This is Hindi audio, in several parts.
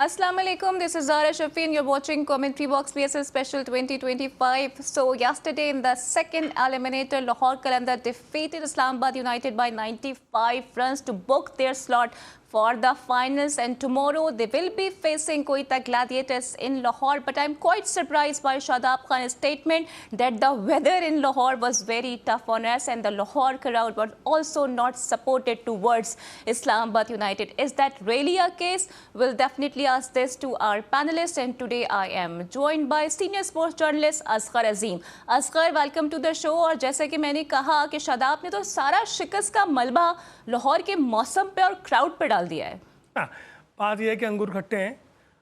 Assalamu alaikum, this is Zara Shafi and you're watching Commentary Box PSL Special 2025. So yesterday in the second eliminator, Lahore Qalandar defeated Islamabad United by 95 runs to book their slot for the finals, and tomorrow they will be facing Quetta Gladiators in Lahore. But I'm quite surprised by Shadab Khan's statement that the weather in Lahore was very tough on us and the Lahore crowd was also not supported towards Islamabad United. Is that really a case? We'll definitely ask this to our panelists, and today I am joined by senior sports journalist Asghar Azim. Asghar, welcome to the show. और जैसे कि मैंने कहा कि शादाब ने तो सारा शिकस्त का मलबा लाहौर के मौसम पे और क्राउड पे डाल दिया है। बात यह है कि अंगूर खट्टे हैं।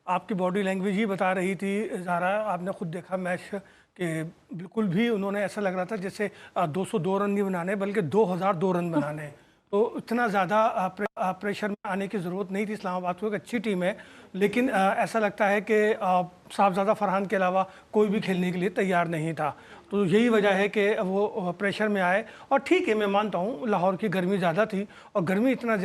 आपकी बॉडी लैंग्वेज ही बता रही थी ज़ारा, आपने खुद देखा मैच कि बिल्कुल भी उन्होंने ऐसा लग रहा था जैसे 202 रन नहीं बनाने बल्कि 2002 रन बनाने। तो इतना ज़्यादा प्रेशर में आने की ज़रूरत नहीं थी। इस्लामाबाद को एक अच्छी टीम है, लेकिन ऐसा लगता है कि साहबजादा फरहान के अलावा कोई भी खेलने के लिए तैयार नहीं था। तो यही वजह है कि वो प्रेशर में आए। और ठीक है, मैं मानता हूँ लाहौर की गर्मी ज़्यादा थी, और गर्मी इतनी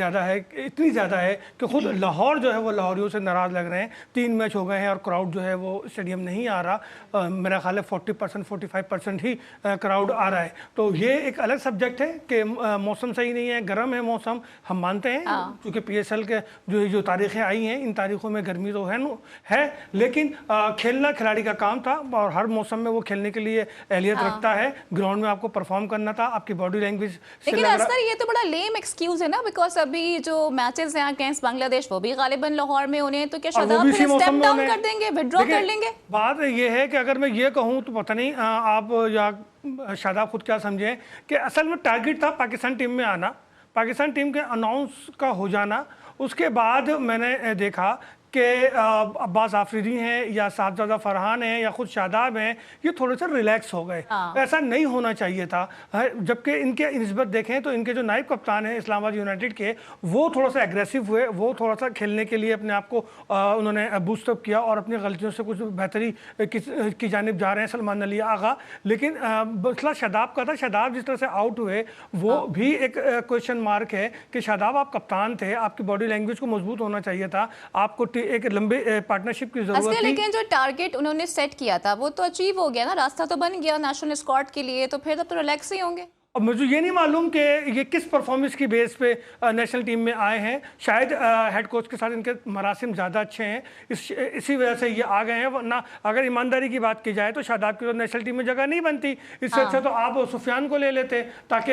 ज़्यादा है कि खुद लाहौर जो है वो लाहौरियों से नाराज़ लग रहे हैं। 3 मैच हो गए हैं और क्राउड जो है वो स्टेडियम नहीं आ रहा। मेरा ख्याल है 40% 45% ही क्राउड आ रहा है। तो ये एक अलग सब्जेक्ट है कि मौसम सही नहीं है, गर्म है मौसम, हम मानते हैं, क्योंकि PSL के जो तारीखें आई हैं इन तारीखों में गर्मी तो है, लेकिन खेलना खिलाड़ी का काम था और हर मौसम में वो खेलने के लिए एहलियत रखता है। ग्राउंड में आपको परफॉर्म करना था, आपकी बॉडी लैंग्वेज से लेकिन असर ये तो बड़ा लेम एक्सक्यूज है ना, बिकॉज अभी जो मैचेस हैं अगेंस्ट बांग्लादेश वो भी गालिबन लाहौर में होने, तो क्या शादाब फिर स्टेप डाउन कर देंगे, विथड्रॉ कर लेंगे? बात ये है कि अगर मैं ये कहूँ तो पता नहीं आप या शादाब खुद क्या समझें कि असल में टारगेट था पाकिस्तान टीम में आना, पाकिस्तान टीम के अनाउंस का हो जाना। उसके बाद मैंने देखा कि अब्बास आफरीदी हैं या साहबजादा फरहान हैं या खुद शादाब हैं, ये थोड़े से रिलैक्स हो गए। ऐसा नहीं होना चाहिए था। जबकि इनके निस्बत देखें तो इनके जो नायब कप्तान हैं इस्लामाबाद यूनाइटेड के, वो थोड़ा सा एग्रेसिव हुए, वो थोड़ा सा खेलने के लिए अपने आप को उन्होंने बूस्टअप किया और अपनी गलतियों से कुछ बेहतरी की जानिब जा रहे हैं सलमान अली आगा। लेकिन मसला शादाब का था, शादाब जिस तरह से आउट हुए वो भी एक क्वेश्चन मार्क है कि शादाब आप कप्तान थे, आपकी बॉडी लैंग्वेज को मजबूत होना चाहिए था, आपको एक लंबे पार्टनरशिप की जरूरत थी। लेकिन जो टारगेट उन्होंने सेट किया था वो तो अचीव हो गया ना, रास्ता तो बन गया नेशनल स्क्वाड के लिए, तो फिर तो रिलैक्स ही होंगे। अब मुझे ये नहीं मालूम कि ये किस परफॉर्मेंस की बेस पे नेशनल टीम में आए हैं। शायद हेड कोच के साथ इनके मरासिम ज़्यादा अच्छे हैं, इसी वजह से ये आ गए हैं। वरना अगर ईमानदारी की बात की जाए तो शादाब की तो नेशनल टीम में जगह नहीं बनती। इससे अच्छा तो आप सुफियान को ले लेते, ताकि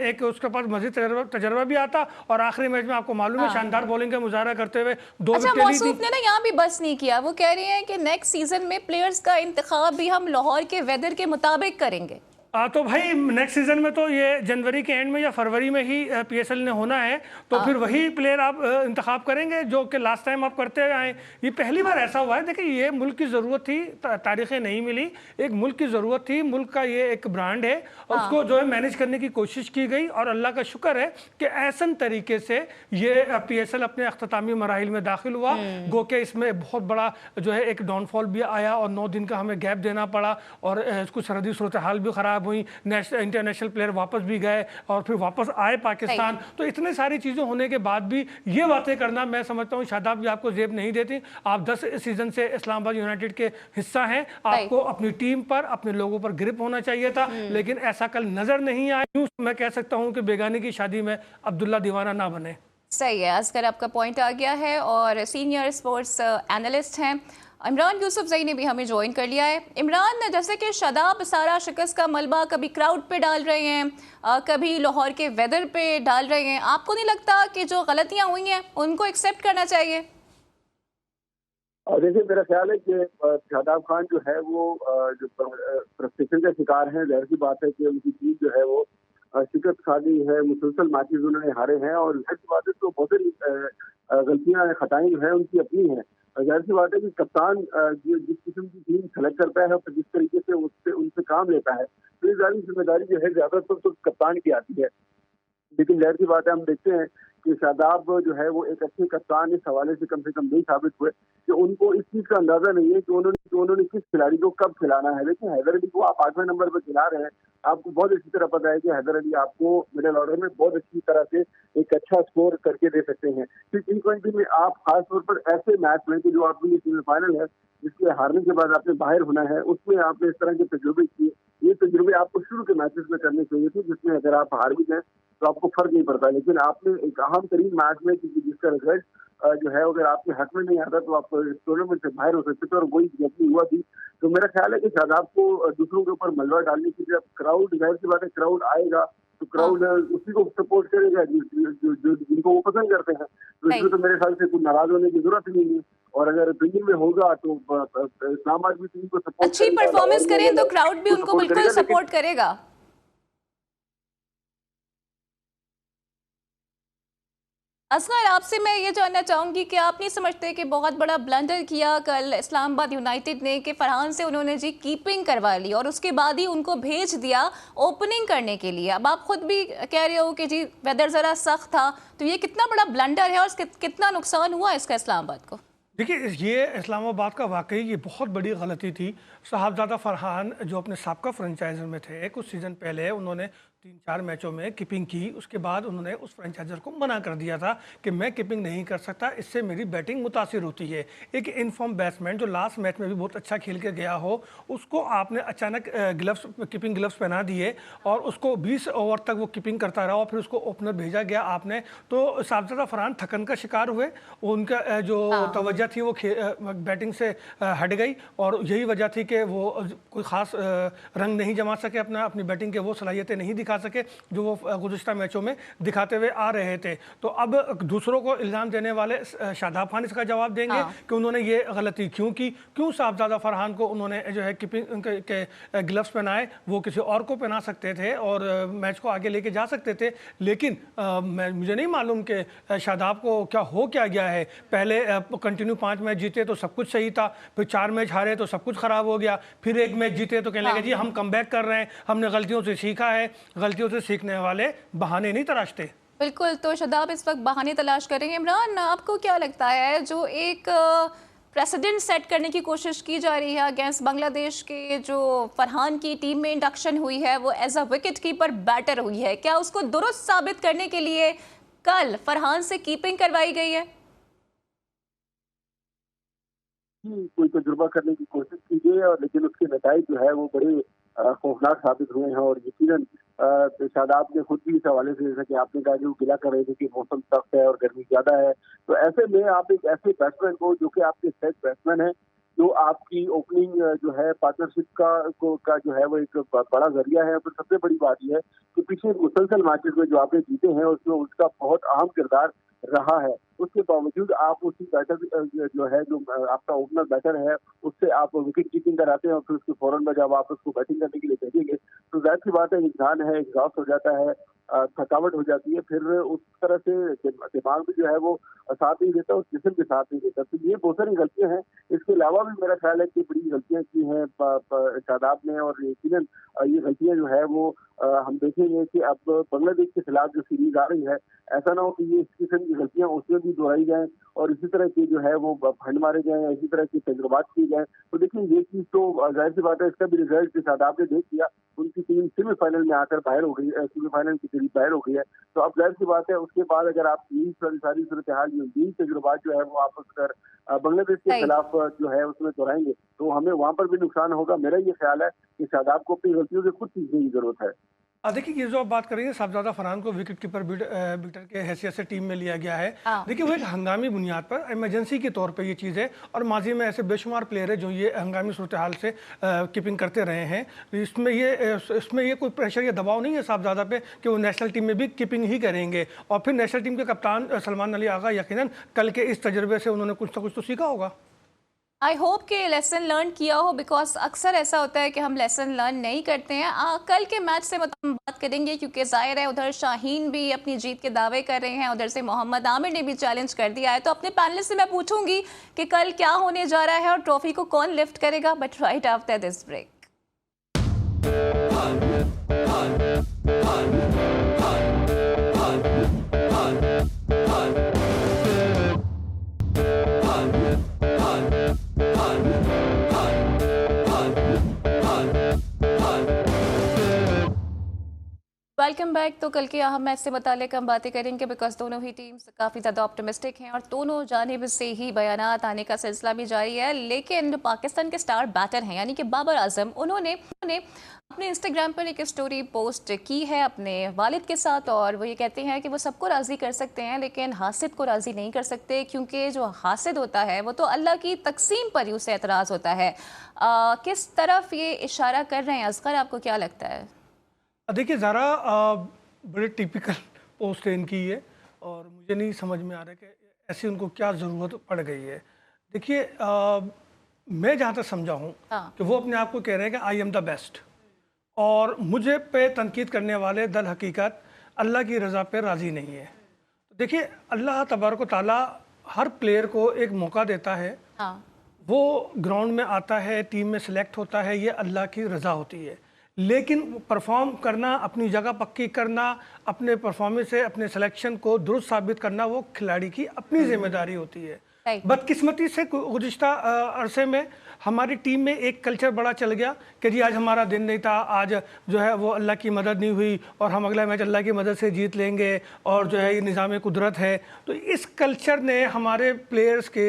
एक उसके पास मजीद तजर्बा भी आता। और आखिरी मैच में आपको मालूम है शानदार बॉलिंग का मुजाहरा करते हुए 2 विकेट ली थी। ने ना यहाँ भी बस नहीं किया, वो कह रही हैं कि नेक्स्ट सीजन में प्लेयर्स का इंतखाब भी हम लाहौर के वेदर के मुताबिक करेंगे। तो भाई नेक्स्ट सीजन में तो ये जनवरी के एंड में या फरवरी में ही PSL ने होना है, तो फिर वही प्लेयर आप इंतखाब करेंगे जो कि लास्ट टाइम आप करते आए। ये पहली बार ऐसा हुआ है। देखिए, ये मुल्क की ज़रूरत थी, तारीखें नहीं मिली, एक मुल्क की ज़रूरत थी, मुल्क का ये एक ब्रांड है, उसको जो है मैनेज करने की कोशिश की गई। और अल्लाह का शुक्र है कि ऐसन तरीके से ये PSL अपने अख्तामी मराहिल में दाखिल हुआ। गो के इसमें बहुत बड़ा जो है एक डाउनफॉल भी आया और 9 दिन का हमें गैप देना पड़ा, और कुछ सरहदी सूरत हाल भी ख़राब हुई, इंटरनेशनल प्लेयर वापस भी गए और फिर वापस आए पाकिस्तान। तो इतने सारी चीज़ें होने के बाद भी ये बातें करना, मैं समझता हूँ शादाब भी आपको जेब नहीं देती। आप 10 सीजन से इस्लामाबाद यूनाइटेड के हिस्सा हैं, आपको अपनी टीम पर, अपने लोगों पर ग्रिप होना चाहिए था, लेकिन ऐसा कल नजर नहीं आया। मैं कह सकता हूँ कि बेगानी की शादी में अब्दुल्ला दीवाना ना बने। सही है असगर, आपका पॉइंट आ गया है। और सीनियर स्पोर्ट्स एनालिस्ट हैं इमरान यूसुफजई ने भी हमें ज्वाइन कर लिया है। इमरान, जैसे कि शादाब सारा शिकस्त का मलबा कभी क्राउड पे डाल रहे हैं, कभी लाहौर के वेदर पे डाल रहे हैं, आपको नहीं लगता कि जो गलतियां हुई हैं उनको एक्सेप्ट करना चाहिए? देखिए, मेरा ख्याल है कि शादाब खान जो है वो जो फ्रस्ट्रेशन का शिकार है। जाहिर सी बात है कि उनकी टीम जो है वो शिकस्त खा गई है, मुसलसल मैचेस उन्होंने हारे हैं, और जाहिर सी बात है तो बहुत सारी गलतियां खताएं जो है उनकी अपनी हैं। जाहिर सी बात है कि कप्तान जिस किस्म की टीम सेलेक्ट करता है और जिस तरीके से उससे उनसे काम लेता है, तो ये सारी जिम्मेदारी जो है ज्यादातर तो कप्तान की आती है। लेकिन जाहिर सी बात है, हम देखते हैं कि शादाब जो है वो एक अच्छे कप्तान इस हवाले से कम नहीं साबित हुए कि उनको इस चीज का अंदाजा नहीं है कि उन्होंने किस खिलाड़ी को कब खिलाना है। लेकिन हैदर अली को आप 8वें नंबर पर खिला रहे हैं, आपको बहुत अच्छी तरह पता है कि हैदर अली आपको मिडिल ऑर्डर में बहुत अच्छी तरह से एक अच्छा स्कोर करके दे सकते हैं। फिर T20 में आप खासतौर पर ऐसे मैच में कि जो आपके लिए सेमीफाइनल है, जिसके हारने के बाद आपने बाहर होना है, उसमें आपने इस तरह के तजुर्बे किए। ये तजुर्बे आपको शुरू के मैचेस में करने चाहिए थे, जिसमें अगर आप हार भी जाए तो आपको फर्क नहीं पड़ता। लेकिन आपने एक अहम तरीन मैच में जिसका रिजल्ट जो है अगर आपके हक में नहीं आता तो आप इस टूर्नामेंट से बाहर हो सकते थे, और वही यकीन हुआ भी। तो मेरा ख्याल है कि शादाब को दूसरों के ऊपर मलबा डालने की जब क्राउड, जाहिर सी बात है क्राउड आएगा तो क्राउड उसी को सपोर्ट करेगा जिनको वो पसंद करते हैं। तो इसमें तो मेरे ख्याल से कुछ नाराज होने की जरूरत ही नहीं है। और अगर दिल्ली में होगा तो इस्लाम आदमी टीम को सपोर्ट अच्छी परफॉर्मेंस करें तो क्राउड भी उनको बिल्कुल सपोर्ट करेगा। असगर, आपसे मैं ये जानना चाहूंगी कि आप नहीं समझते कि बहुत बड़ा ब्लंडर किया कल इस्लामाबाद यूनाइटेड ने कि फरहान से उन्होंने जी कीपिंग करवा ली और उसके बाद ही उनको भेज दिया ओपनिंग करने के लिए। अब आप खुद भी कह रहे हो कि जी वेदर ज़रा सख्त था, तो ये कितना बड़ा ब्लंडर है और कितना नुकसान हुआ इसका इस्लामाबाद को? देखिए, ये इस्लामाबाद का वाकई ये बहुत बड़ी गलती थी। साहबजादा फरहान जो अपने साबका फ्रेंचाइजर में थे, कुछ सीज़न पहले उन्होंने 3-4 मैचों में कीपिंग की। उसके बाद उन्होंने उस फ्रेंचाइजर को मना कर दिया था कि मैं कीपिंग नहीं कर सकता, इससे मेरी बैटिंग मुतासिर होती है। एक इनफॉर्म बैट्समैन जो लास्ट मैच में भी बहुत अच्छा खेल के गया हो, उसको आपने अचानक कीपिंग ग्लव्स पहना दिए और उसको 20 ओवर तक वो कीपिंग करता रहा और फिर उसको ओपनर भेजा गया आपने। तो साहबजादा फरहान थकन का शिकार हुए, उनका जो तवज्जो थी वो बैटिंग से हट गई और यही वजह थी कि वो कोई ख़ास रंग नहीं जमा सके, अपनी बैटिंग के वो सलाहियतें नहीं दिखा सके जो वो गुज़िश्ता मैचों में दिखाते हुए आ रहे थे। तो अब दूसरों को इल्ज़ाम देने वाले शादाब खान इसका जवाब देंगे कि उन्होंने ये गलती क्यों की, क्यों साहबजादा फरहान को उन्होंने जो है कीपिंग के ग्लव्स पहनाए। वो किसी और को पहना सकते थे और मैच को आगे लेके जा सकते थे। लेकिन मुझे नहीं मालूम कि शादाब को क्या गया है। पहले कंटिन्यू 5 मैच जीते तो सब कुछ सही था, फिर 4 मैच हारे तो सब कुछ ख़राब हो गया, फिर 1 मैच जीते तो कहने लगे जी हम कमबैक कर रहे हैं, हमने गलतियों से सीखा है। गलतियों से सीखने वाले बहाने नहीं तराशते। बिल्कुल, तो शादाब इस वक्त बहाने तलाश करेंगे। इमरान, आपको क्या लगता है जो एक प्रेसिडेंट सेट करने की कोशिश की जा रही है अगेंस्ट बांग्लादेश के, जो फरहान की टीम में इंडक्शन हुई है वो as a wicket keeper batter हुई है, क्या उसको दुरुस्त साबित करने के लिए कल फरहान से कीपिंग करवाई गई है? कोई तजुर्बा करने की कोशिश की गई है, लेकिन उसके नतीजे जो है वो बड़े खौफनाक साबित हुए हैं। और यकीनन शादाब ने खुद भी इस हवाले से, जैसा कि आपने कहा कि वो गिला कर रहे थे कि मौसम सख्त है और गर्मी ज्यादा है, तो ऐसे में आप एक ऐसे बैट्समैन को जो कि आपके सेट बैट्समैन है, जो आपकी ओपनिंग जो है पार्टनरशिप का जो है वो एक बड़ा जरिया है। और सबसे बड़ी बात यह है कि पिछले मुसलसल मैचेस में जो आपने जीते हैं उसमें उसका बहुत अहम किरदार रहा है। उसके बावजूद आप उसी बैटर जो है, जो आपका ओपनर बैटर है, उससे आप विकेट कीपिंग कराते हैं और फिर उसके फौरन में जब आप उसको बैटिंग करने के लिए भेजेंगे तो जाहिर सी बात है इंसान है, एग्जॉस्ट हो जाता है, थकावट हो जाती है, फिर उस तरह से दिमाग भी जो है वो साथ नहीं देता, उस जिस्म के साथ नहीं देता। तो ये बहुत सारी गलतियां हैं। इसके अलावा भी मेरा ख्याल है कि बड़ी गलतियां की हैं शादाब ने, और यकीनन ये गलतियां जो है वो हम देखेंगे कि अब बांग्लादेश के खिलाफ जो सीरीज आ रही है, ऐसा ना हो कि ये इस किस्म की गलतियां उसमें भी दोहराई जाएं और इसी तरह की जो है वो फंड मारे जाएं या इसी तरह की तजुर्बात की जाए। तो देखिए ये चीज तो जाहिर सी बात है, इसका भी रिजल्ट शादाब ने देख लिया। उनकी टीम सेमीफाइनल में आकर बाहर हो गई, सेमीफाइनल की सीरीज बाहर हो गई है। तो अब जाहिर सी बात है उसके बाद अगर आप यही सारी सूरत हाल, यही तजुर्बात जो है वो आप अगर बांग्लादेश के खिलाफ जो है उसमें दोहराएंगे तो हमें वहां पर भी नुकसान होगा। मेरा ये ख्याल है कि शादाब को अपनी गलतियों से खुद सीखने की जरूरत है। देखिए, ये जो आप बात करेंगे साहबजादा फरहान को विकेट कीपर बिल्डर के हैसियत से टीम में लिया गया है। देखिए, वो एक हंगामी बुनियाद पर इमरजेंसी के तौर पे ये चीज़ है और माजी में ऐसे बेशुमार प्लेयर है जो ये हंगामी सूरत हाल से कीपिंग करते रहे हैं। इसमें ये कोई प्रेशर या दबाव नहीं है साहबजादा पे कि वो नेशनल टीम में भी कीपिंग ही करेंगे। और फिर नेशनल टीम के कप्तान सलमान अली आगा यकीनन कल के इस तजर्बे से उन्होंने कुछ ना कुछ तो सीखा होगा। आई होप कि लेसन लर्न किया हो, बिकॉज अक्सर ऐसा होता है कि हम लेसन लर्न नहीं करते हैं। कल के मैच से हम बात करेंगे क्योंकि जाहिर है उधर शाहीन भी अपनी जीत के दावे कर रहे हैं, उधर से मोहम्मद आमिर ने भी चैलेंज कर दिया है। तो अपने पैनलिस्ट से मैं पूछूंगी कि कल क्या होने जा रहा है और ट्रॉफी को कौन लिफ्ट करेगा, but right after this break. Welcome back. तो कल के अहम मैच से मुतालिक हम बातें करेंगे बिकॉज दोनों ही टीम्स काफ़ी ज़्यादा ऑप्टिमिस्टिक हैं और दोनों जानिब से ही बयानात आने का सिलसिला भी जारी है। लेकिन जो पाकिस्तान के स्टार बैटर हैं यानी कि बाबर आजम, उन्होंने अपने इंस्टाग्राम पर एक स्टोरी पोस्ट की है अपने वालिद के साथ और वो ये कहते हैं कि वो सबको राज़ी कर सकते हैं लेकिन हासिद को राज़ी नहीं कर सकते क्योंकि जो हासिद होता है वो तो अल्लाह की तकसीम पर ही उसे एतराज़ होता है। किस तरफ ये इशारा कर रहे हैं असगर, आपको क्या लगता है? देखिए ज़रा बड़े टिपिकल पोस्ट है इनकी ये, और मुझे नहीं समझ में आ रहा कि ऐसी उनको क्या ज़रूरत पड़ गई है। देखिए मैं जहाँ तक समझा हूँ कि वो अपने आप को कह रहे हैं कि आई एम द बेस्ट, और मुझे पे तनकीद करने वाले दल हकीकत अल्लाह की रज़ा पे राज़ी नहीं है। देखिए अल्लाह तबारक ताला हर प्लेयर को एक मौका देता है, वो ग्राउंड में आता है, टीम में सेलेक्ट होता है, ये अल्लाह की रज़ा होती है। लेकिन परफॉर्म करना, अपनी जगह पक्की करना, अपने परफॉर्मेंस से अपने सिलेक्शन को दुरुस्त साबित करना वो खिलाड़ी की अपनी जिम्मेदारी होती है। बदकिस्मती से गुज़िश्ता अरसे में हमारी टीम में एक कल्चर बड़ा चल गया कि जी आज हमारा दिन नहीं था, आज जो है वो अल्लाह की मदद नहीं हुई और हम अगला मैच अल्लाह की मदद से जीत लेंगे और जो है ये निज़ाम कुदरत है। तो इस कल्चर ने हमारे प्लेयर्स के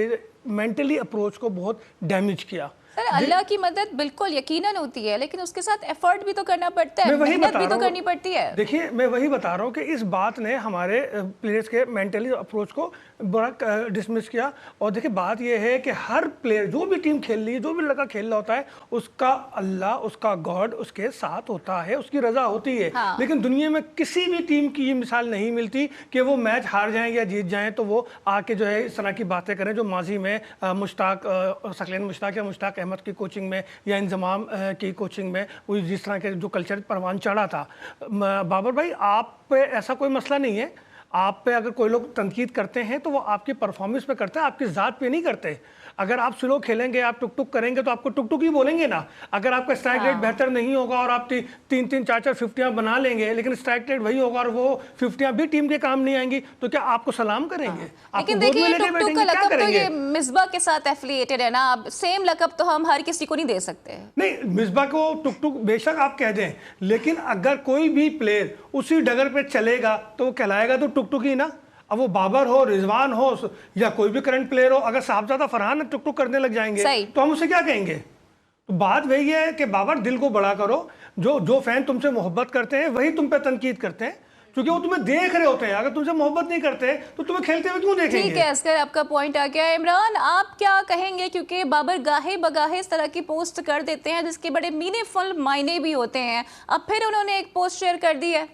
मेंटली अप्रोच को बहुत डैमेज किया। सर अल्लाह की मदद बिल्कुल यकीनन होती है लेकिन उसके साथ एफर्ट भी तो करना पड़ता है, मेहनत भी तो करनी पड़ती है। देखिए मैं वही बता रहा हूँ कि इस बात ने हमारे प्लेयर्स के मेंटली अप्रोच को बड़ा डिसमिस किया। और देखिए बात यह है कि हर प्लेयर जो भी टीम खेल रही है, जो भी लड़का खेल रहा होता है, उसका अल्लाह, उसका गॉड उसके साथ होता है, उसकी रजा होती है। लेकिन दुनिया में किसी भी टीम की ये मिसाल नहीं मिलती कि वो मैच हार जाएं या जीत जाएं तो वो आके जो है इस तरह की बातें करें जो माजी में सकलैन मुश्ताक या मुश्ताक अहमद की कोचिंग में या इंजमाम की कोचिंग में वो जिस तरह के जो कल्चर परवान चढ़ा था। बाबर भाई आप पे ऐसा कोई मसला नहीं है, आप पे अगर कोई लोग तनकीद करते हैं तो वो आपकी परफॉर्मेंस पे करते हैं, आपकी ज़ात पे नहीं करते। अगर आप स्लो खेलेंगे, आप टुक टुक करेंगे तो आपको टुक टुक ही बोलेंगे ना। अगर आपका स्ट्राइक रेट बेहतर नहीं होगा और आप तीन तीन चार चार 50 बना लेंगे लेकिन स्ट्राइक रेट वही होगा और वो 50 भी टीम के काम नहीं आएंगी तो क्या आपको सलाम करेंगे? लेकिन देखिए टुक टुक का लकब तो ये मिसबा के साथ एफिलिएटेड है ना, अब सेम लकब तो हम हर किसी को नहीं दे सकते। नहीं, मिसबा को टुक टुक बेशक आप कह दें, लेकिन अगर कोई भी प्लेयर उसी डगर पे चलेगा तो वो कहलाएगा तो टुक टुक ही ना। अब वो बाबर हो, रिजवान हो या कोई भी करंट प्लेयर हो, अगर साहबजादा फरहान टुक टुक करने लग जाएंगे तो हम उसे क्या कहेंगे? तो बात वही है कि बाबर दिल को बड़ा करो, जो फैन तुमसे मोहब्बत करते हैं वही तुम पे तनकीद करते हैं क्योंकि वो तुम्हें देख रहे होते हैं। अगर तुमसे मोहब्बत नहीं करते तो तुम्हें खेलते हुए क्यों देखेंगे? ठीक है असगर, आपका पॉइंट आ गया। इमरान आप क्या कहेंगे? क्योंकि बाबर गाहे बगाहे इस तरह की पोस्ट कर देते हैं जिसके बड़े मीनिंगफुल मायने भी होते हैं, अब फिर उन्होंने एक पोस्ट शेयर कर दी है।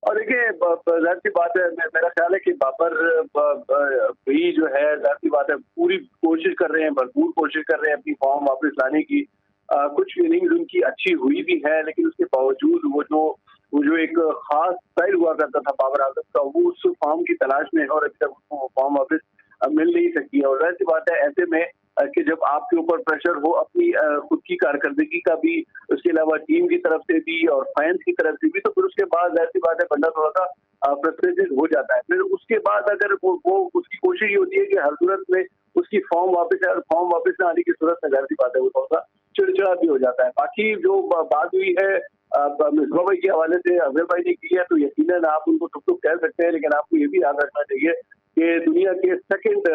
और देखिए जाहिर सी बात है, मेरा ख्याल है कि बाबर भी जो है जाहिर सी बात है पूरी कोशिश कर रहे हैं, भरपूर कोशिश कर रहे हैं अपनी फॉर्म वापस लाने की। कुछ इनिंग्स उनकी अच्छी हुई भी है लेकिन उसके बावजूद वो जो एक खास स्टाइल हुआ करता था बाबर आजम का, वो उस फॉर्म की तलाश में है और अभी तक उसको फॉर्म वापस मिल नहीं सकी है। और जाहिर सी बात है ऐसे में कि जब आपके ऊपर प्रेशर हो अपनी खुद की कारकर्दगी का भी, उसके अलावा टीम की तरफ से भी और फैंस की तरफ से भी, तो फिर उसके बाद जाहिर सी बात है बंदा थोड़ा सा फ्रस्ट्रेटेड हो जाता है। फिर उसके बाद अगर वो उसकी कोशिश ये होती है कि हर सूरत में उसकी फॉर्म वापस आए और फॉर्म वापस न आने की सूरत में जाहिर सी बात है वो थोड़ा सा चिड़चिड़ा भी हो जाता है। बाकी जो बात हुई है मिसबा भाई के हवाले से अजहर भाई ने की है तो यकीनन आप उनको टुक टुक कह सकते हैं, लेकिन आपको ये भी याद रखना चाहिए कि दुनिया के सेकंड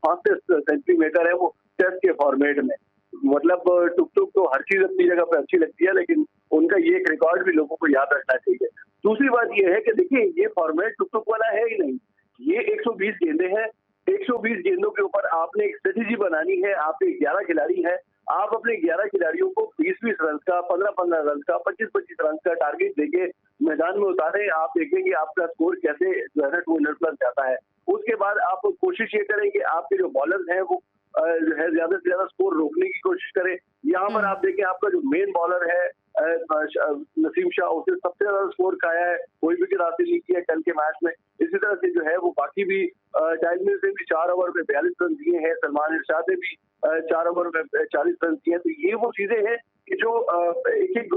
फास्टेस्ट सेंचुरी मेकर है वो टेस्ट के फॉर्मेट में। मतलब टुक टुक तो हर चीज अपनी जगह पर अच्छी लगती है लेकिन उनका ये एक रिकॉर्ड भी लोगों को याद रखना चाहिए। दूसरी बात ये है कि देखिए ये फॉर्मेट टुक टुक वाला है ही नहीं, ये 120 गेंदे हैं। 120 गेंदों के ऊपर आपने एक स्ट्रेटेजी बनानी है। आपके 11 खिलाड़ी हैं, आप अपने 11 खिलाड़ियों को 20-20 रन का, 15-15 रन का, 25-25 रन का टारगेट देके मैदान में उतारे। आप देखेंगे आपका स्कोर कैसे जो है ना 200+ जाता है। उसके बाद आप कोशिश ये करें कि आपके जो बॉलर्स हैं वो जो है ज्यादा से ज्यादा स्कोर रोकने की कोशिश करें। यहाँ पर आप देखें आपका जो मेन बॉलर है नसीम शाह, उसने सबसे ज्यादा स्कोर खाया है, कोई विकेट हासिल नहीं किया कल के मैच में। इसी तरह से जो है वो बाकी भी टाइमिंग से भी 4 ओवर में 42 रन दिए हैं, सलमान इरशाद ने भी 4 ओवर में 40 रन दिए हैं। तो ये वो चीजें हैं कि जो एक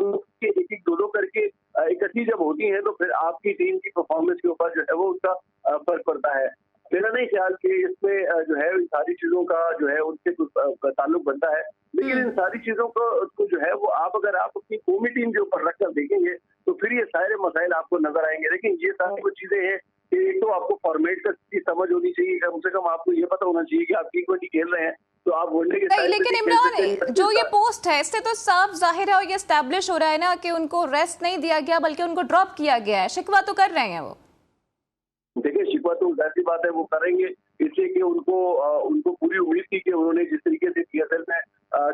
एक दो करके इकट्ठी जब होती हैं तो फिर आपकी टीम की परफॉर्मेंस के ऊपर जो है वो उसका फर्क पड़ता है। मेरा नहीं ख्याल कि इसमें जो है इन सारी चीजों का जो है उनसे कुछ ताल्लुक बनता है। लेकिन इन सारी चीजों को जो है वो अगर आप अपनी कौमी टीम के ऊपर रखकर देखेंगे तो फिर ये सारे मसाइल आपको नजर आएंगे। लेकिन ये सारी कुछ चीजें हैं कि एक तो आपको फॉर्मेट की समझ होनी चाहिए, कम से कम आपको ये पता होना चाहिए कि आप T20 खेल रहे हैं तो आप वनडे के नहीं, लेकिन इमरान जो ये पोस्ट है इससे तो साफ जाहिर है और ये एस्टैब्लिश हो रहा है ना कि उनको रेस्ट नहीं दिया गया बल्कि उनको ड्रॉप किया गया है। शिकवा तो कर रहे हैं वो। देखिए, शिकवा तो ऐसी बात है वो करेंगे, इसलिए कि उनको पूरी उम्मीद थी कि उन्होंने जिस तरीके से PSL में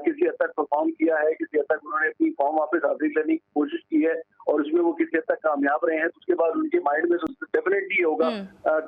किसी हद तक परफॉर्म किया है, किसी हद तक उन्होंने अपनी फॉर्म वापस हासिल करने की कोशिश की है और उसमें वो किसी हद तक कामयाब रहे हैं, तो उसके बाद उनके माइंड में तो डेफिनेटली होगा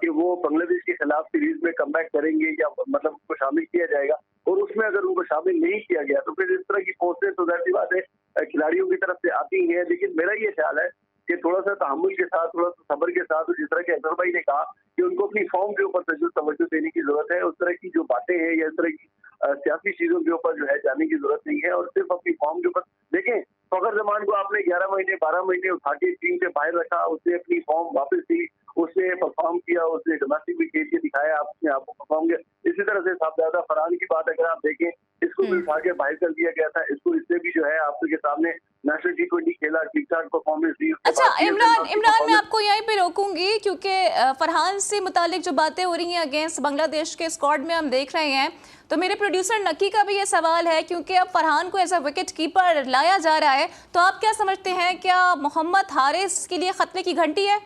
कि वो बांग्लादेश के खिलाफ सीरीज में कमबैक करेंगे या मतलब उनको शामिल किया जाएगा। और उसमें अगर उनको शामिल नहीं किया गया तो फिर इस तरह की पोस्टें तो जाहिर सी बात है खिलाड़ियों की तरफ से आती ही है। लेकिन मेरा ये ख्याल है कि थोड़ा सा तहम्मुल के साथ, थोड़ा सा सब्र के साथ, जिस तरह के अजहर भाई ने कहा कि उनको अपनी फॉर्म के ऊपर तवज्जो देने की जरूरत है, उस तरह की जो बातें हैं या इस तरह की सियासी चीजों के ऊपर जो है जाने की जरूरत नहीं है और सिर्फ अपनी फॉर्म के ऊपर देखें। फखर जमान को आपने 11 महीने 12 महीने उठा के टीम से बाहर रखा, उसने अपनी फॉर्म वापस दी, उसने परफॉर्म किया, उसने डोमेस्टिक भी खेल के दिखाया, अपने आप को परफॉर्म किया। इसी तरह से साहबजादा फरहान की बात अगर आप देखें, इसको भी उठा के बाहर कर दिया गया था, इसको इससे भी जो है आपके सामने नेशनल T20 खेला, ठीक ठाक परफॉर्मेंस दी। अच्छा इमरान मैं आपको यहीं पे रोकूंगी क्योंकि फरहान से मुतालिक जो बातें हो रही हैं अगेंस्ट बांग्लादेश के स्क्वाड में हम देख रहे हैं, तो मेरे प्रोड्यूसर नकी का भी ये सवाल है क्योंकि अब फरहान को एज अ विकेट कीपर लाया जा रहा है, तो आप क्या समझते हैं, क्या मोहम्मद हारिस के लिए खतरे की घंटी है?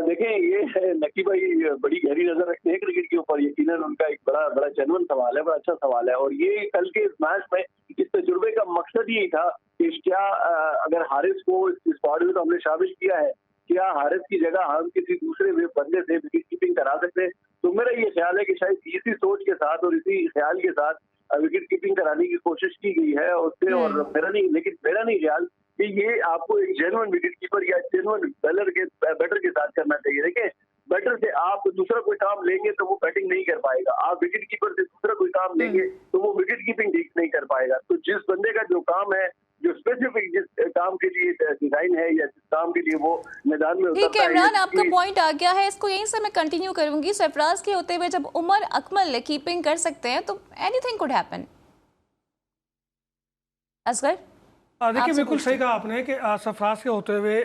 देखें, ये नकी भाई बड़ी गहरी नजर रखते हैं क्रिकेट के ऊपर। यकीनन उनका एक बड़ा जेन्युइन सवाल है, बड़ा अच्छा सवाल है। और ये कल के इस मैच में इस तजुर्बे का मकसद यही था कि क्या अगर हारिस को इस स्क्वाड में तो हमने शामिल किया है, क्या हारिस की जगह हम किसी दूसरे बंदे से विकेट कीपिंग करा सकते हैं? तो मेरा ये ख्याल है कि शायद इसी सोच के साथ और इसी ख्याल के साथ विकेट कीपिंग कराने की कोशिश की गई है उससे। और मेरा नहीं ख्याल कि ये आपको एक जेन्युइन विकेट कीपर या जेन्युइन बैटर के साथ करना चाहिए। देखिए, बैटर से आप दूसरा कोई काम लेंगे तो वो बैटिंग नहीं कर पाएगा, आप विकेट कीपर से दूसरा कोई काम लेंगे तो वो विकेट कीपिंग ठीक नहीं कर पाएगा। तो जिस बंदे का जो काम है, जो स्पेसिफिक जिस काम के लिए डिजाइन है या जिस काम के लिए वो मैदान में ठीक है इमरान, आपका पॉइंट आ गया है, इसको यहीं से मैं कंटिन्यू करूंगी। सरफराज के होते हुए जब उमर अकमल कीपिंग कर सकते हैं तो एनीथिंग कुड हैपन। असगर देखिए, बिल्कुल सही कहा आपने कि सरफराज के होते हुए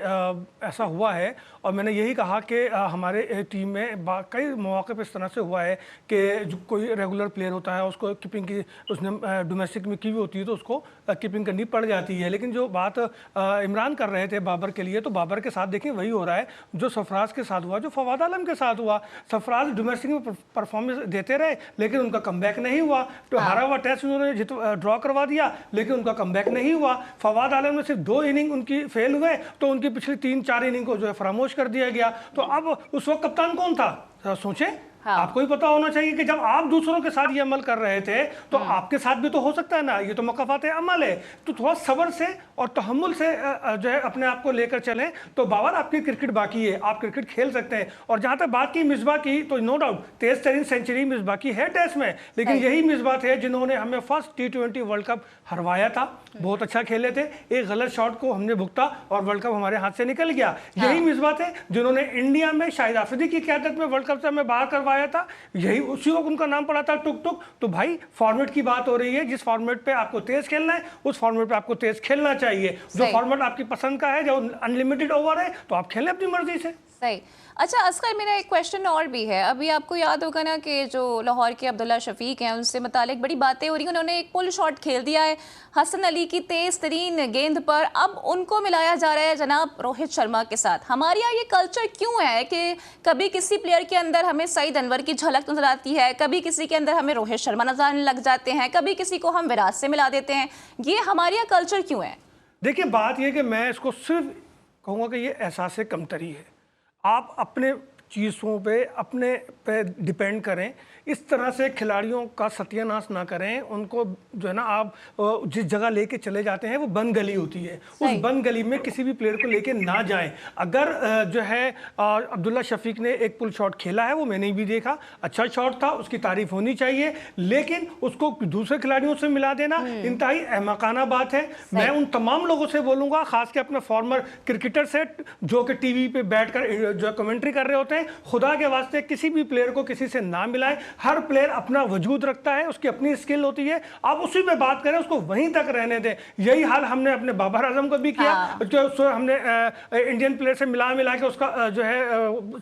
ऐसा हुआ है और मैंने यही कहा कि हमारे टीम में कई मौके पर इस तरह से हुआ है कि जो कोई रेगुलर प्लेयर होता है उसको कीपिंग की उसने डोमेस्टिक में की हुई होती है तो उसको कीपिंग करनी पड़ जाती है। लेकिन जो बात इमरान कर रहे थे बाबर के लिए, तो बाबर के साथ देखिए वही हो रहा है जो सरफराज के साथ हुआ, जो फवाद आलम के साथ हुआ। सरफराज डोमेस्टिक में परफॉर्मेंस देते रहे लेकिन उनका कमबैक नहीं हुआ, तो हारा हुआ टेस्ट उन्होंने ड्रॉ करवा दिया लेकिन उनका कमबैक नहीं हुआ। फवाद आलम में सिर्फ 2 इनिंग उनकी फेल हुए तो उनकी पिछली 3-4 इनिंग को जो है फरामोश कर दिया गया। तो अब उस वक्त कप्तान कौन था, सोचें। हाँ। आपको ही पता होना चाहिए कि जब आप दूसरों के साथ ये अमल कर रहे थे तो आपके साथ भी तो हो सकता है ना, ये तो मकाफात अमल है। तो थोड़ा सब्र से और तहम्मुल से जो है अपने आप को लेकर चलें तो बाबर आपकी क्रिकेट बाकी है, आप क्रिकेट खेल सकते हैं। और जहाँ तक बात की मिसबा की, तो नो डाउट तेज तरीन सेंचुरी मिसबा की है टेस्ट में, लेकिन यही मिसबा थे जिन्होंने हमें फर्स्ट T20 वर्ल्ड कप हरवाया था। बहुत अच्छा खेले थे, एक गलत शॉट को हमने भुगता और वर्ल्ड कप हमारे हाथ से निकल गया। यही मिसबा थे जिन्होंने इंडिया में शाहिद आफरीदी की क़यादत में वर्ल्ड कप से हमें बाहर करवाया था, यही उसी वक्त उनका नाम पड़ा था टुक टुक। तो भाई फॉर्मेट की बात हो रही है, जिस फॉर्मेट पे आपको तेज खेलना है उस फॉर्मेट पे आपको तेज खेलना चाहिए। जो फॉर्मेट आपकी पसंद का है, जो अनलिमिटेड ओवर है, तो आप खेलें अपनी मर्जी से। सही। अच्छा असगर, मेरा एक क्वेश्चन और भी है। अभी आपको याद होगा ना कि जो लाहौर के अब्दुल्ला शफीक हैं उनसे मुतालिक बड़ी बातें हो रही हैं। उन्होंने एक पुल शॉट खेल दिया है हसन अली की तेज तरीन गेंद पर, अब उनको मिलाया जा रहा है जनाब रोहित शर्मा के साथ। हमारे यहाँ ये कल्चर क्यों है कि कभी किसी प्लेयर के अंदर हमें सईद अनवर की झलक नजर आती है, कभी किसी के अंदर हमें रोहित शर्मा नजर आने लग जाते हैं, कभी किसी को हम विराट से मिला देते हैं, ये हमारे यहाँ कल्चर क्यों है? देखिए, बात यह कि मैं इसको सिर्फ कहूँगा कि ये एहसास कमतरी है। आप अपने चीज़ों पे अपने पे डिपेंड करें, इस तरह से खिलाड़ियों का सत्यानाश ना करें। उनको जो है ना, आप जिस जगह लेके चले जाते हैं वो बंद गली होती है, उस बंद गली में किसी भी प्लेयर को लेके ना जाएं। अगर जो है अब्दुल्ला शफीक ने एक पुल शॉट खेला है, वो मैंने भी देखा, अच्छा शॉट था, उसकी तारीफ होनी चाहिए, लेकिन उसको दूसरे खिलाड़ियों से मिला देना इंतहाई अहमकाना बात है। मैं उन तमाम लोगों से बोलूँगा, खास के अपने फॉर्मर क्रिकेटर से जो कि टीवी पे बैठ कर जो कमेंट्री कर रहे होते हैं, मिलाएं, खुदा के वास्ते किसी भी प्लेयर को किसी से ना मिलाएं। हर प्लेयर अपना वजूद रखता है, उसकी अपनी स्किल होती है, आप उसी पे बात करें, उसको वहीं तक रहने दें। यही हाल हमने अपने बाबर आजम को भी किया, जो उसको हमने इंडियन प्लेयर से मिला मिला के उसका जो है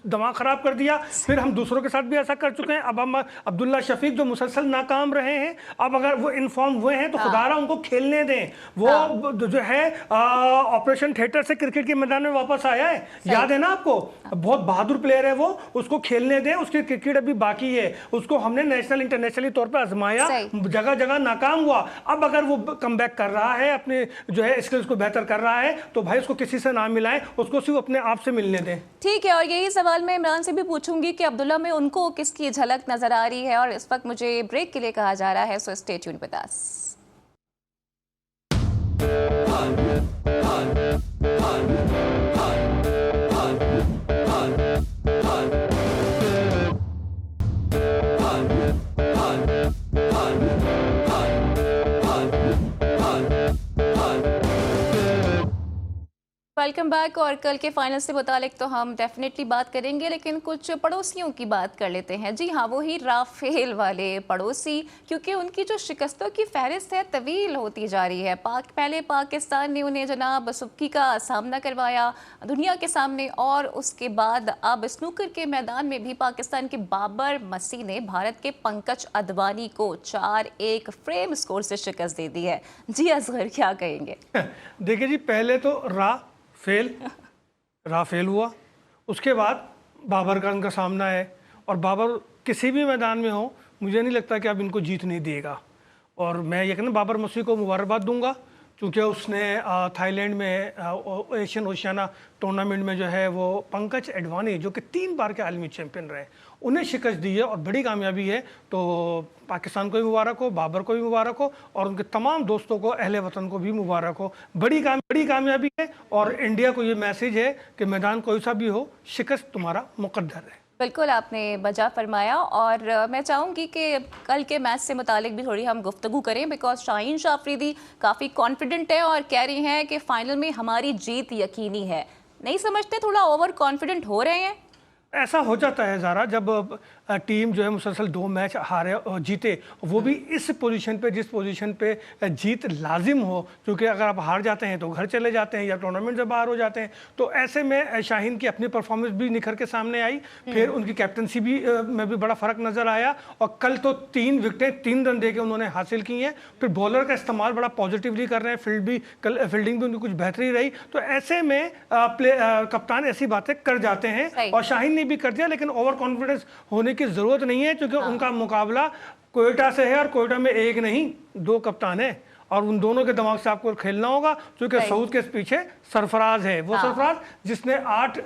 दिमाग खराब कर दिया। फिर हम दूसरों के साथ भी ऐसा कर चुके हैं। अब हम अब्दुल्ला शफीक जो मुसलसल नाकाम रहे हैं, अब अगर वो इन्फॉर्म हुए हैं तो खुदारा उनको खेलने दें। वो जो है ऑपरेशन थिएटर से क्रिकेट के मैदान में वापस आया है, याद है ना आपको? बहुत बहादुर प्लेयर है वो, उसको खेलने दें। उसकी क्रिकेट अभी बाकी है, उसको हमने नेशनल इंटरनेशनली तौर पे आजमाया, जगह जगह नाकाम हुआ। अब अगर वो कमबैक कर रहा है, अपने जो है स्किल्स को बेहतर कर रहा है, तो भाई उसको किसी से ना मिलाएं, उसको सिर्फ अपने आप से मिलने दें। ठीक है, और यही सवाल मैं इमरान से भी पूछूंगी कि अब्दुल्ला में उनको किसकी झलक नजर आ रही है। और इस वक्त मुझे ब्रेक के लिए कहा जा रहा है, so stay tune with us. Welcome back. और कल के फाइनल से मुतालिक तो हम डेफिनेटली बात करेंगे, लेकिन कुछ पड़ोसियों की बात कर लेते हैं। जी हाँ, वही राफेल वाले पड़ोसी, क्योंकि उनकी जो शिकस्तों की फहरिस्त है तवील होती जा रही है। पहले पाकिस्तान ने उन्हें जनाब सुबकी का सामना करवाया दुनिया के सामने, और उसके बाद अब स्नूकर के मैदान में भी पाकिस्तान के बाबर मसी ने भारत के पंकज अदवानी को 4-1 फ्रेम स्कोर से शिकस्त दे दी है। जी असगर, क्या कहेंगे? देखिए जी, पहले तो राफेल हुआ, उसके बाद बाबर का उनका सामना है, और बाबर किसी भी मैदान में हो, मुझे नहीं लगता कि अब इनको जीत नहीं देगा। और मैं यकीनन बाबर मसी को मुबारकबाद दूंगा, क्योंकि उसने थाईलैंड में एशियन ओशियाना टूर्नामेंट में जो है वो पंकज अडवाणी, जो कि 3 बार के आलमी चैंपियन रहे, उन्हें शिकस्त दी है और बड़ी कामयाबी है। तो पाकिस्तान को भी मुबारक हो, बाबर को भी मुबारक हो, और उनके तमाम दोस्तों को, अहले वतन को भी मुबारक हो। बड़ी कामयाबी है, और इंडिया को ये मैसेज है कि मैदान कोई सा भी हो, शिकस्त तुम्हारा मुकद्दर है। बिल्कुल, आपने बजा फरमाया। और मैं चाहूँगी कि कल के मैच से मुतालिक भी थोड़ी हम गुफ्तगू करें, बिकॉज शाहीन शाह अफरीदी काफ़ी कॉन्फिडेंट है और कह रही हैं कि फाइनल में हमारी जीत यकीनी है। नहीं समझते थोड़ा ओवर कॉन्फिडेंट हो रहे हैं? ऐसा हो जाता है ज़रा, जब टीम जो है मुसलसल 2 मैच हारे और जीते, वो भी इस पोजीशन पे, जिस पोजीशन पे जीत लाजिम हो, क्योंकि अगर आप हार जाते हैं तो घर चले जाते हैं या टूर्नामेंट से बाहर हो जाते हैं। तो ऐसे में शाहीन की अपनी परफॉर्मेंस भी निखर के सामने आई, फिर उनकी कैप्टनसी भी में भी बड़ा फ़र्क नज़र आया, और कल तो 3 विकेटें 3 रन दे के उन्होंने हासिल की हैं। फिर बॉलर का इस्तेमाल बड़ा पॉजिटिवली कर रहे हैं, फील्डिंग भी उनकी कुछ बेहतरी रही। तो ऐसे में कप्तान ऐसी बातें कर जाते हैं, और शाहीन ने भी कर दिया, लेकिन ओवर कॉन्फिडेंस होने की जरूरत नहीं है, क्योंकि उनका मुकाबला कोयटा से है, और कोयटा में 1 नहीं 2 कप्तान है, और उन दोनों के दिमाग से आपको खेलना होगा, क्योंकि सऊद के पीछे सरफराज है। वो सरफराज जिसने 8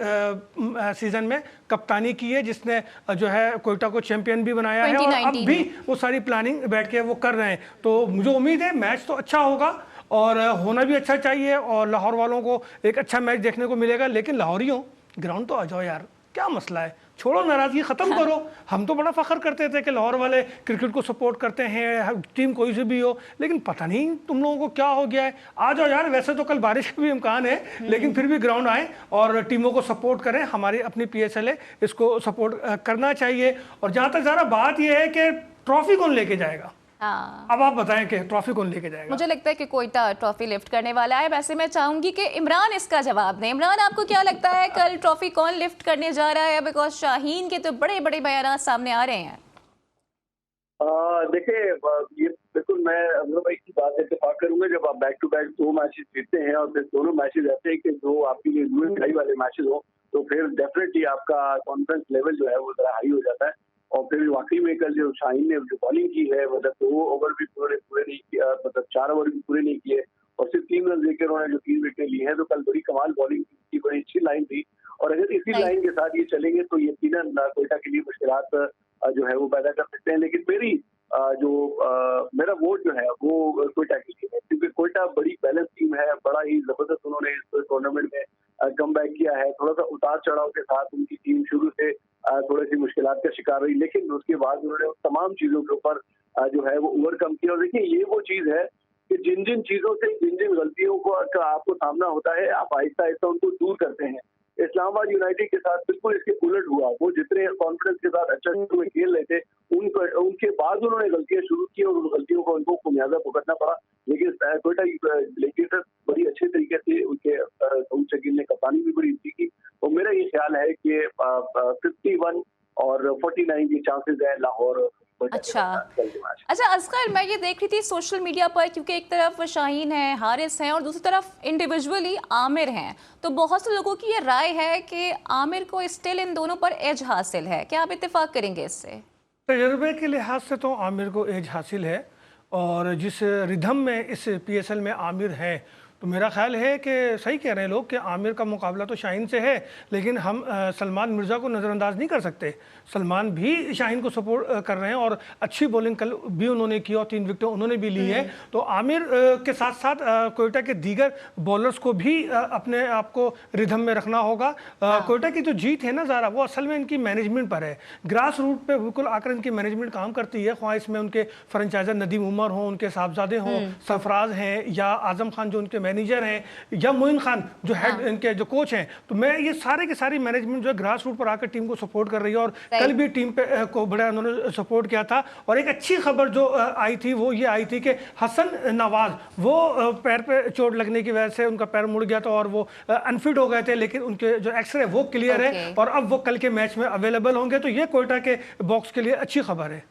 सीजन में कप्तानी की है, जिसने जो है कोयटा को चैंपियन भी बनाया है, और अब भी वो सारी प्लानिंग बैठ के वो कर रहे हैं। तो मुझे उम्मीद है मैच तो अच्छा होगा, और होना भी अच्छा चाहिए, और लाहौर वालों को एक अच्छा मैच देखने को मिलेगा। लेकिन लाहौरियों, ग्राउंड तो आ जाओ यार, क्या मसला है? छोड़ो, नाराजगी खत्म करो। हम तो बड़ा फख्र करते थे कि लाहौर वाले क्रिकेट को सपोर्ट करते हैं, टीम कोई से भी हो, लेकिन पता नहीं तुम लोगों को क्या हो गया है। आ जाओ यार, वैसे तो कल बारिश का भी इम्कान है, लेकिन फिर भी ग्राउंड आए और टीमों को सपोर्ट करें। हमारी अपनी PSL है, इसको सपोर्ट करना चाहिए। और जहाँ तक ज़रा बात यह है कि ट्रॉफी कौन लेके जाएगा, अब आप बताएं कि ट्रॉफी कौन लेके जाएगा? मुझे लगता है कि कोयटा ट्रॉफी लिफ्ट करने वाला है। वैसे मैं चाहूंगी कि इमरान इसका जवाब दें। इमरान, आपको क्या लगता है कल ट्रॉफी कौन लिफ्ट करने जा रहा है? बिकॉज शाहीन के तो बड़े बड़े बयान सामने आ रहे हैं। देखिए, ये बिल्कुल मैं अमर भाई की बात इत्तेफाक करूंगा। जब आप बैक टू बैक 2 मैचेस जीतते हैं, और फिर दोनों मैचेस ऐसे हैं कि जो आपके लिए लड़ाई वाले मैचेस हो, तो फिर डेफिनेटली आपका कॉन्फिडेंस लेवल जो है वो जरा हाई हो जाता है। और फिर वाकई में कल जो शाहीन ने जो बॉलिंग की है, मतलब 2 ओवर भी पूरे नहीं किया, मतलब 4 ओवर भी पूरे नहीं किए, और सिर्फ 3 रन देकर उन्होंने जो 3 विकेट ली है, तो कल बड़ी कमाल बॉलिंग की, बड़ी अच्छी लाइन थी। और अगर इसी लाइन के साथ ये चलेंगे तो यकीनन कोयटा के लिए मुश्किलात जो है वो पैदा कर सकते हैं। लेकिन मेरा वोट जो है वो कोयटा के लिए है, क्योंकि कोयटा बड़ी बैलेंस टीम है, बड़ा ही जबरदस्त उन्होंने इस टूर्नामेंट में कमबैक किया है। थोड़ा सा उतार चढ़ाव के साथ उनकी टीम शुरू से थोड़ी सी मुश्किलात का शिकार रही, लेकिन उसके बाद उन्होंने तमाम चीजों के ऊपर जो है वो ओवरकम किया। और देखिए, ये वो चीज है कि जिन जिन चीजों से, जिन जिन गलतियों को आपको सामना होता है, आप आहिस्ता आहिस्ता उनको दूर करते हैं। इस्लामाबाद यूनाइटेड के साथ बिल्कुल इसके उलट हुआ। वो जितने कॉन्फिडेंस के साथ अच्छा हुए खेल रहे थे, उनके बाद उन्होंने गलतियां शुरू की और उन गलतियों को उनको खामियाजा भुगतना पड़ा। लेकिन कोयटा लेकिन बड़ी अच्छे तरीके से उनके सऊद शकील ने कप्तानी भी बड़ी अच्छी की। तो मेरा ये ख्याल है कि 51 और 49 के चांसेस है लाहौर। अच्छा अच्छा असगर, मैं ये देख रही थी सोशल मीडिया पर, क्योंकि एक तरफ शाहीन है, हारिस हैं और दूसरी तरफ इंडिविजुअली आमिर हैं, तो बहुत से लोगों की ये राय है कि आमिर को स्टिल इन दोनों पर एज हासिल है। क्या आप इत्तेफाक करेंगे इससे? तजर्बे के लिहाज से तो आमिर को एज हासिल है, और जिस रिधम में इस PSL में आमिर हैं, तो मेरा ख्याल है कि सही कह रहे हैं लोग कि आमिर का मुकाबला तो शाहीन से है, लेकिन हम सलमान मिर्ज़ा को नज़रअंदाज नहीं कर सकते। सलमान भी शाहीन को सपोर्ट कर रहे हैं और अच्छी बॉलिंग कल भी उन्होंने की और 3 विकेटें उन्होंने भी ली है। तो आमिर के साथ साथ कोयटा के दीगर बॉलर्स को भी अपने आप को रिधम में रखना होगा। कोयटा की जो जीत है ना ज़ारा, वो असल में इनकी मैनेजमेंट पर है। ग्रास रूट पर बिल्कुल आकर इनकी मैनेजमेंट काम करती है, ख्वाह इसमें उनके फ्रेंचाइजर नदीम उमर हों, उनके साहबजादे हों, सरफराज हैं, या आजम खान जो उनके मैनेजर हैं, या मोइन खान जो हेड इनके जो कोच हैं। तो मैं ये सारे के सारी मैनेजमेंट जो है ग्रास रूट पर आकर टीम को सपोर्ट कर रही है, और कल भी टीम पे को बड़ा उन्होंने सपोर्ट किया था। और एक अच्छी खबर जो आई थी वो ये आई थी कि हसन नवाज वो पैर पे चोट लगने की वजह से उनका पैर मुड़ गया था और वो अनफिट हो गए थे, लेकिन उनके जो एक्सरे वो क्लियर है और अब वो कल के मैच में अवेलेबल होंगे। तो ये कोयटा के बॉक्स के लिए अच्छी खबर है।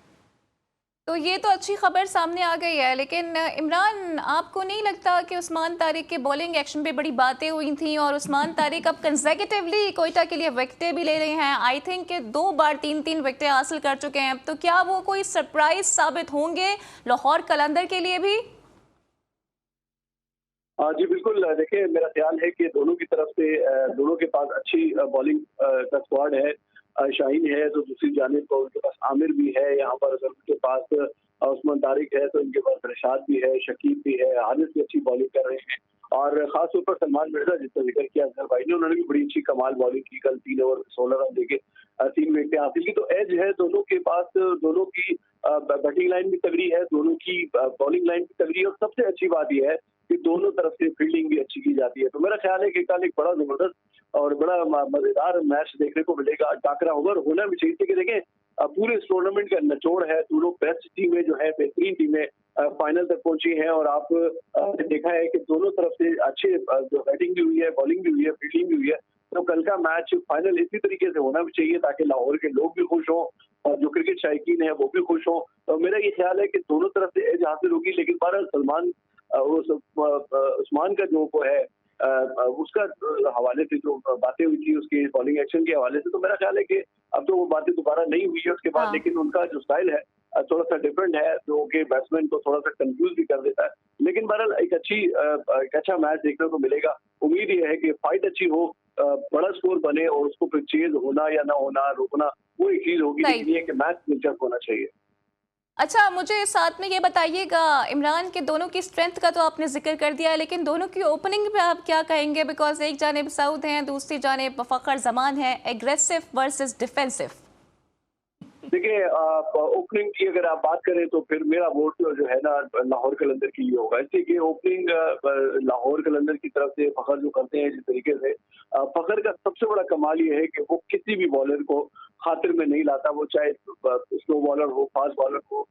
तो ये तो अच्छी खबर सामने आ गई है, लेकिन इमरान, आपको नहीं लगता कि उस्मान तारिक के बॉलिंग एक्शन पे बड़ी बातें हुई थी, और उस्मान तारिक अब कंसेक्यूटिवली कोयटा के लिए विकेटें भी ले रहे हैं? आई थिंक कि 2 बार 3-3 विकेटें हासिल कर चुके हैं। तो क्या वो कोई सरप्राइज साबित होंगे लाहौर कलंदर के लिए भी? जी बिल्कुल, देखिए मेरा ख्याल है कि दोनों की तरफ से दोनों के पास अच्छी बॉलिंग का स्क्वाड है। शाहीन है तो दूसरी जानिब पर उनके पास आमिर भी है, यहाँ पर अगर उनके पास उस्मान तारिक है तो इनके पास रशाद भी है, शकीब भी है, हारिस भी अच्छी बॉलिंग कर रहे हैं। और खासतौर पर सलमान मिर्जा जिसका जिक्र किया अजहर भाई ने, उन्होंने भी बड़ी अच्छी कमाल बॉलिंग की। कल 3 ओवर 16 रन देके 3 विकेटें हासिल की। तो एज है दोनों के पास, दोनों की बैटिंग लाइन भी तगड़ी है, दोनों की बॉलिंग लाइन भी तगड़ी है, और सबसे अच्छी बात यह है कि दोनों तरफ से फील्डिंग भी अच्छी की जाती है। तो मेरा ख्याल है कि कल एक बड़ा जबरदस्त और बड़ा मजेदार मैच देखने को मिलेगा। टाकरा होगा और होना भी चाहिए कि देखें पूरे इस टूर्नामेंट का निचोड़ है, दोनों बेस्ट टीमें जो है, बेहतरीन टीमें फाइनल तक पहुंची हैं। और आपने देखा है कि दोनों तरफ से अच्छे जो बैटिंग भी हुई है, बॉलिंग भी हुई है, फील्डिंग भी हुई है। तो कल का मैच फाइनल इसी तरीके से होना भी चाहिए ताकि लाहौर के लोग भी खुश हों और जो क्रिकेट शायकीन है वो भी खुश हों। तो मेरा ये ख्याल है कि दोनों तरफ से एज हासिल होगी। लेकिन बहरहाल सलमान उस्मान का जो वो है उसका हवाले से जो बातें हुई थी उसके बॉलिंग एक्शन के हवाले से, तो मेरा ख्याल है कि अब तो वो बातें दोबारा नहीं हुई है उसके बाद। लेकिन उनका जो स्टाइल है थोड़ा सा डिफरेंट है, जो कि बैट्समैन को थोड़ा सा कंफ्यूज भी कर देता है। लेकिन बहरहाल एक अच्छा मैच देखने को मिलेगा। उम्मीद ये है कि फाइट अच्छी हो, बड़ा स्कोर बने और उसको फिर चेज होना या ना होना, रोकना, वो एक चीज होगी। लेकिन ये कि मैच दिलचस्प होना चाहिए। अच्छा, मुझे साथ में ये बताइएगा इमरान के दोनों की स्ट्रेंथ का तो आपने जिक्र कर दिया है, लेकिन दोनों की ओपनिंग पे आप क्या कहेंगे? बिकॉज एक जानिब सऊद हैं, दूसरी जानिब फखर जमान है। Aggressive versus defensive. देखिए ओपनिंग की अगर आप बात करें तो फिर मेरा वोट जो है ना लाहौर कलंदर के लिए होगा। इसलिए कि ओपनिंग लाहौर कलंदर की तरफ से फखर जो करते हैं जिस तरीके से, फखर का सबसे बड़ा कमाल ये है कि वो किसी भी बॉलर को खातिर में नहीं लाता। वो चाहे स्लो बॉलर हो, फास्ट बॉलर हो,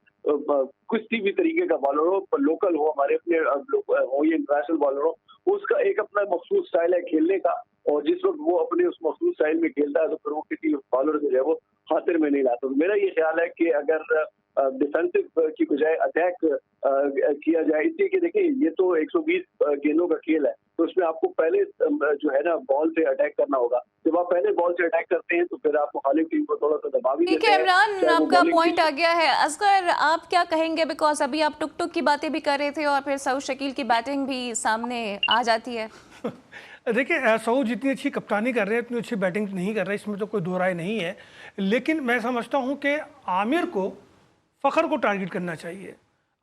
किसी भी तरीके का बॉलर हो, लोकल हो, हमारे अपने हो या इंटरनेशनल बॉलर हो, उसका एक अपना मखसूस स्टाइल है खेलने का। और जिस वक्त वो अपने उस मखसूस स्टाइल में खेलता है तो फिर वो किसी बॉलर को जो है वो खातिर में नहीं लाता। तो मेरा ये ख्याल है कि अगर डिफेंसिव की बजाय अटैक किया जाए, इसलिए कि देखिए ये तो 120 गेंदों का खेल है, तो उसमें आपको पहले जो है ना बॉल से अटैक करना होगा। जब आप पहले बॉल से अटैक करते हैं तो फिर आप मुखालिफ टीम को थोड़ा सा दबाव भी देते हैं। ठीक है इमरान, आपका पॉइंट आ गया है। असगर, आप क्या कहेंगे? बिकॉज अभी आप टुक टुक की बातें भी कर रहे थे और फिर सऊद शकील की बैटिंग भी सामने आ जाती है। देखिए सऊद जितनी अच्छी कप्तानी कर रहे हैं उतनी अच्छी बैटिंग नहीं कर रहे, इसमें तो कोई दो राय नहीं है। लेकिन मैं समझता हूं कि आमिर को फ़खर को टारगेट करना चाहिए।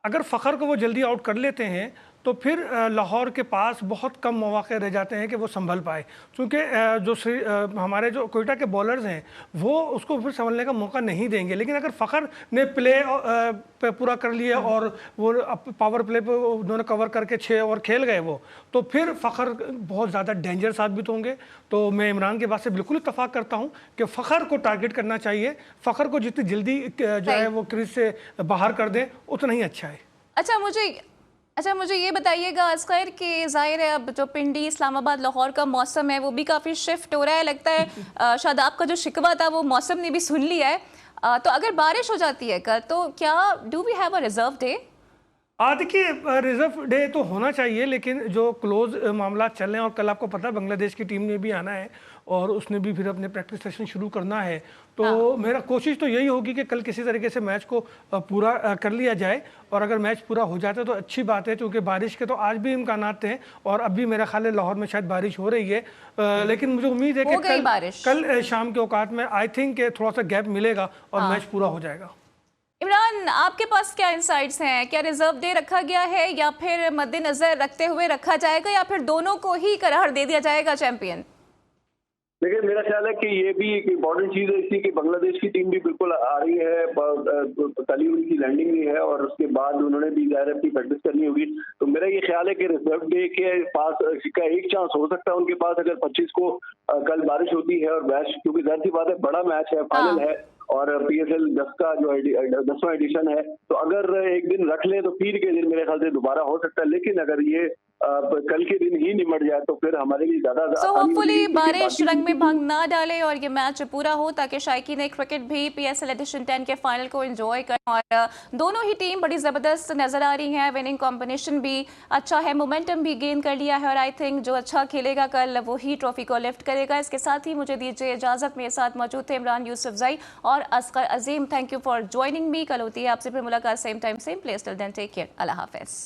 अगर फ़खर को वो जल्दी आउट कर लेते हैं तो फिर लाहौर के पास बहुत कम मौके रह जाते हैं कि वो संभल पाए, क्योंकि हमारे जो कोयटा के बॉलर्स हैं वो उसको फिर संभलने का मौका नहीं देंगे। लेकिन अगर फ़खर ने प्ले पे पूरा कर लिया और वो पावर प्ले पे उन्होंने कवर करके 6 ओवर खेल गए वो, तो फिर फ़खर बहुत ज़्यादा डेंजर साबित होंगे। तो मैं इमरान के बात से बिल्कुल इत्तफाक करता हूँ कि फ़खर को टारगेट करना चाहिए। फ़खर को जितनी जल्दी जो है वो क्रीज से बाहर कर दें उतना ही अच्छा है। अच्छा मुझे ये बताइएगा असगर कि जाहिर है अब जो पिंडी इस्लामाबाद लाहौर का मौसम है वो भी काफ़ी शिफ्ट हो रहा है, लगता है शादाब का जो शिकवा था वो मौसम ने भी सुन लिया है। तो अगर बारिश हो जाती है कल तो क्या do we have a reserve day? देखिए रिजर्व डे तो होना चाहिए, लेकिन जो क्लोज मामला चल रहे हैं और कल आपको पता है बांग्लादेश की टीम ने भी आना है और उसने भी फिर अपने प्रैक्टिस सेशन शुरू करना है। तो मेरा कोशिश तो यही होगी कि कल किसी तरीके से मैच को पूरा कर लिया जाए, और अगर मैच पूरा हो जाता है तो अच्छी बात है, क्योंकि बारिश के तो आज भी इम्कानात थे और अब भी मेरा ख्याल है लाहौर में शायद बारिश हो रही है। लेकिन मुझे उम्मीद है कि कल शाम के औकात में आई थिंक थोड़ा सा गैप मिलेगा और मैच पूरा हो जाएगा। इमरान, आपके पास क्या इंसाइट्स हैं? क्या रिजर्व डे रखा गया है या फिर मद्देनजर रखते हुए रखा जाएगा या फिर दोनों को ही करार दे दिया जाएगा चैंपियन? देखिए मेरा ख्याल है कि ये भी एक इम्पोर्टेंट चीज़ है इसलिए कि बांग्लादेश की टीम भी बिल्कुल आ रही है, कल ही उनकी लैंडिंग भी है और उसके बाद उन्होंने भी ज़ाहिर अपनी प्रैक्टिस करनी होगी। तो मेरा ये ख्याल है कि रिजर्व डे के पास का एक चांस हो सकता है उनके पास, अगर 25 को कल बारिश होती है और मैच, क्योंकि जाहिर सी बात है बड़ा मैच है, फाइनल है और PSL 10 का जो 10वां एडिशन है, तो अगर एक दिन रख लें तो फिर के दिन मेरे ख्याल से दोबारा हो सकता है। लेकिन अगर ये कल के दिन ही निमट जाए तो फिर हमारे लिए ज्यादा होपफुली बारिश रंग में भंग ना डाले और ये मैच पूरा हो ताकि शायकीन क्रिकेट भी PSL एडिशन 10 के फाइनल को एंजॉय करें। और दोनों ही टीम बड़ी जबरदस्त नजर आ रही हैं, विनिंग कॉम्बिनेशन भी अच्छा है, मोमेंटम भी गेन कर लिया है और आई थिंक जो अच्छा खेलेगा कल वो ही ट्रॉफी को लिफ्ट करेगा। इसके साथ ही मुझे दीजिए इजाजत। मेरे साथ मौजूद थे इमरान यूसुफजई और Asghar Azeem. Thank you for joining me. कल होती है आपसे फिर मुलाकात, same time same place. Till then take care, Allah हाफिज।